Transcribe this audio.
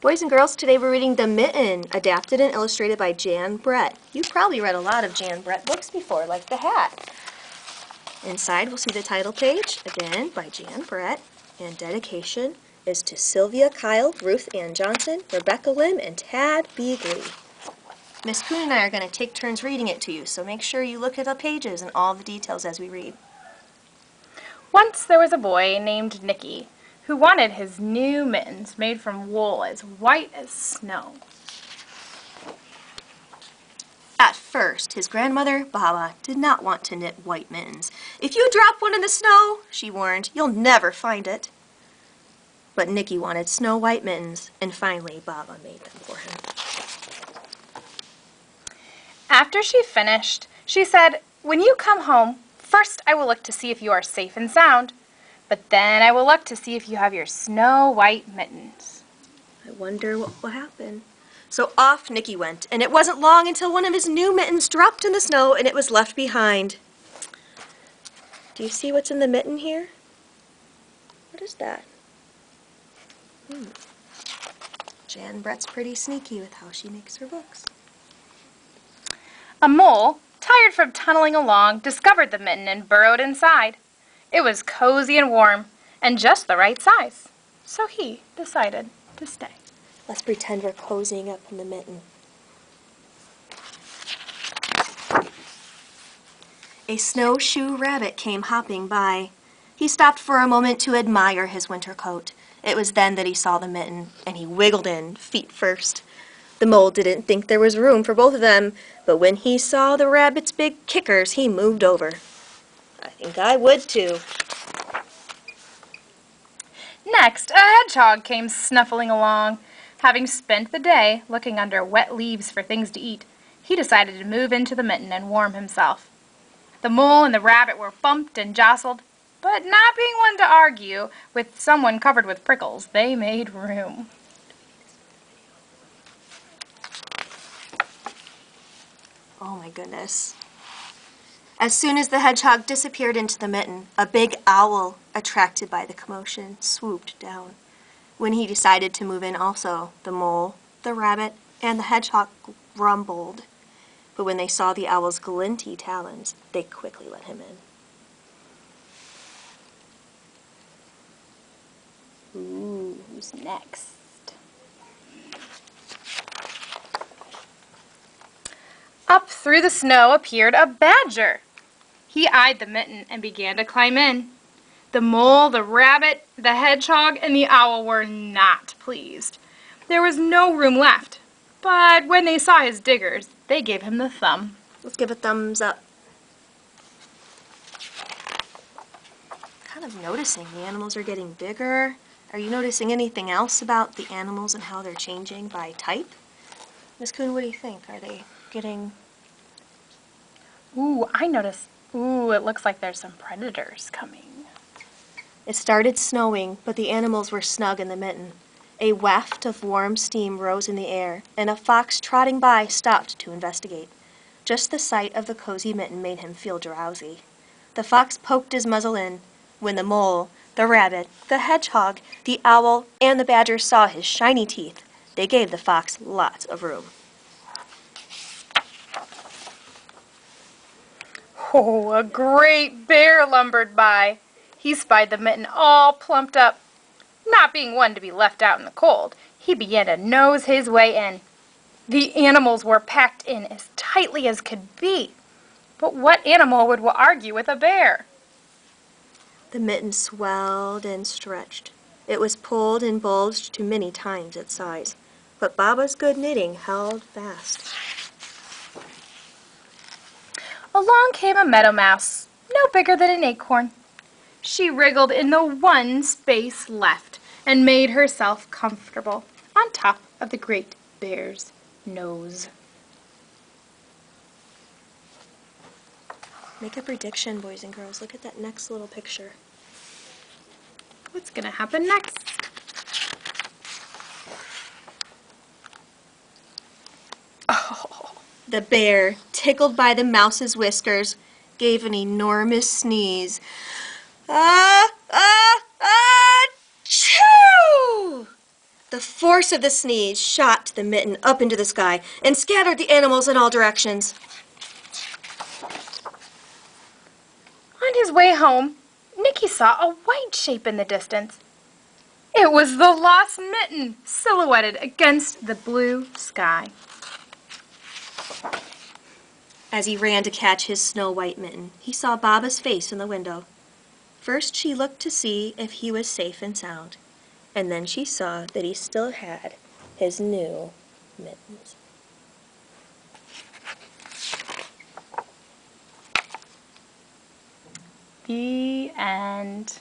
Boys and girls, today we're reading The Mitten, adapted and illustrated by Jan Brett. You've probably read a lot of Jan Brett books before, like The Hat. Inside we'll see the title page, again by Jan Brett, and dedication is to Sylvia Kyle, Ruth Ann Johnson, Rebecca Lim, and Tad Beagley. Miss Kuhn and I are going to take turns reading it to you, so make sure you look at the pages and all the details as we read. Once there was a boy named Nicky who wanted his new mittens made from wool as white as snow. At first, his grandmother, Baba, did not want to knit white mittens. "If you drop one in the snow," she warned, "you'll never find it." But Nicky wanted snow-white mittens, and finally Baba made them for him. After she finished, she said, "When you come home, first I will look to see if you are safe and sound, but then I will look to see if you have your snow-white mittens." I wonder what will happen. So off Nicky went, and it wasn't long until one of his new mittens dropped in the snow and it was left behind. Do you see what's in the mitten here? What is that? Jan Brett's pretty sneaky with how she makes her books. A mole, tired from tunneling along, discovered the mitten and burrowed inside. It was cozy and warm, and just the right size. So he decided to stay. Let's pretend we're cozying up in the mitten. A snowshoe rabbit came hopping by. He stopped for a moment to admire his winter coat. It was then that he saw the mitten, and he wiggled in, feet first. The mole didn't think there was room for both of them, but when he saw the rabbit's big kickers, he moved over. I think I would too. Next, a hedgehog came snuffling along. Having spent the day looking under wet leaves for things to eat, he decided to move into the mitten and warm himself. The mole and the rabbit were bumped and jostled, but not being one to argue with someone covered with prickles, they made room. Oh my goodness. As soon as the hedgehog disappeared into the mitten, a big owl, attracted by the commotion, swooped down. When he decided to move in also, the mole, the rabbit, and the hedgehog grumbled. But when they saw the owl's glinty talons, they quickly let him in. Ooh, who's next? Up through the snow appeared a badger. He eyed the mitten and began to climb in. The mole, the rabbit, the hedgehog, and the owl were not pleased. There was no room left, but when they saw his diggers, they gave him the thumb. Let's give a thumbs up. Kind of noticing the animals are getting bigger. Are you noticing anything else about the animals and how they're changing by type? Miss Kuhn, what do you think? Are they getting... Ooh, I noticed. Ooh, it looks like there's some predators coming. It started snowing, but the animals were snug in the mitten. A waft of warm steam rose in the air, and a fox trotting by stopped to investigate. Just the sight of the cozy mitten made him feel drowsy. The fox poked his muzzle in. When the mole, the rabbit, the hedgehog, the owl, and the badger saw his shiny teeth, they gave the fox lots of room. Oh, a great bear lumbered by. He spied the mitten all plumped up. Not being one to be left out in the cold, he began to nose his way in. The animals were packed in as tightly as could be. But what animal would argue with a bear? The mitten swelled and stretched. It was pulled and bulged to many times its size, but Baba's good knitting held fast. Along came a meadow mouse, no bigger than an acorn. She wriggled in the one space left and made herself comfortable on top of the great bear's nose. Make a prediction, boys and girls. Look at that next little picture. What's going to happen next? Oh, the bear, tickled by the mouse's whiskers, gave an enormous sneeze. Ah, ah, ah, choo! The force of the sneeze shot the mitten up into the sky and scattered the animals in all directions. On his way home, Nicky saw a white shape in the distance. It was the lost mitten, silhouetted against the blue sky. As he ran to catch his snow-white mitten, he saw Baba's face in the window. First she looked to see if he was safe and sound, and then she saw that he still had his new mittens. The end.